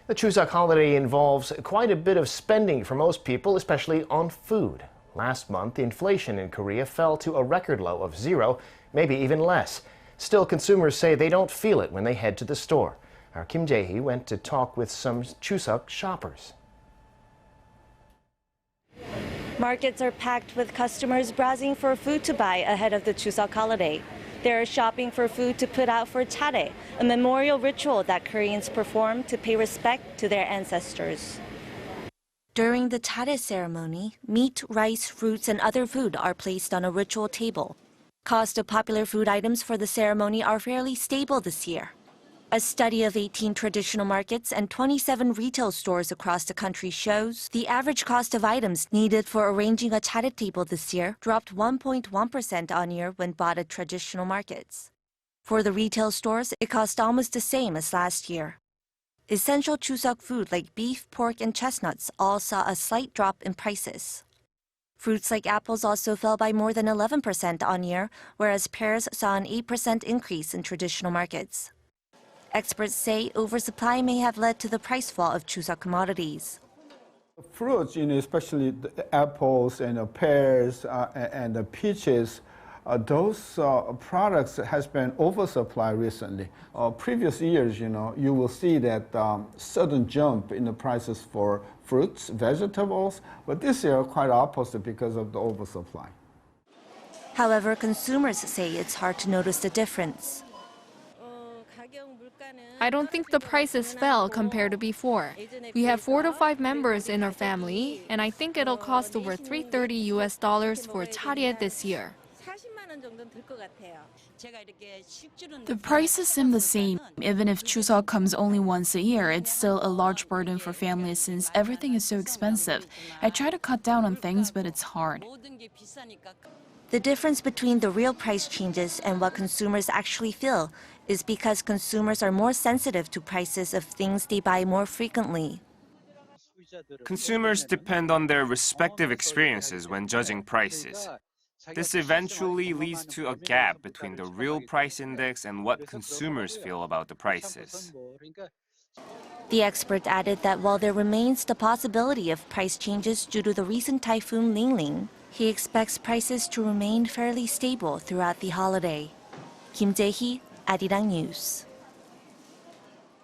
The Chuseok holiday involves quite a bit of spending for most people, especially on food. Last month, inflation in Korea fell to a record low of 0, maybe even less. Still, consumers say they don't feel it when they head to the store. Our Kim Jae-hee went to talk with some Chuseok shoppers. Markets are packed with customers browsing for food to buy ahead of the Chuseok holiday. They're shopping for food to put out for charye, a memorial ritual that Koreans perform to pay respect to their ancestors. During the charye ceremony, meat, rice, fruits, and other food are placed on a ritual table. Cost of popular food items for the ceremony are fairly stable this year. A study of 18 traditional markets and 27 retail stores across the country shows the average cost of items needed for arranging a charye table this year dropped 1.1% on year when bought at traditional markets. For the retail stores, it cost almost the same as last year. Essential Chuseok food like beef, pork, and chestnuts all saw a slight drop in prices. Fruits like apples also fell by more than 11% on year, whereas pears saw an 8% increase in traditional markets. Experts say oversupply may have led to the price fall of Chuseok commodities. Fruits, especially the apples and the pears and the peaches, those products has been oversupply recently. Previous years, you will see that sudden jump in the prices for fruits, vegetables, but this year quite opposite because of the oversupply. However, consumers say it's hard to notice the difference. I don't think the prices fell compared to before. We have 4 to 5 members in our family, and I think it'll cost over $330 for charye this year. The prices seem the same. Even if Chuseok comes only once a year, it's still a large burden for families since everything is so expensive. I try to cut down on things, but it's hard. The difference between the real price changes and what consumers actually feel is because consumers are more sensitive to prices of things they buy more frequently. Consumers depend on their respective experiences when judging prices. This eventually leads to a gap between the real price index and what consumers feel about the prices. The expert added that while there remains the possibility of price changes due to the recent typhoon Ling, he expects prices to remain fairly stable throughout the holiday. Kim Jae-hee, Arirang News.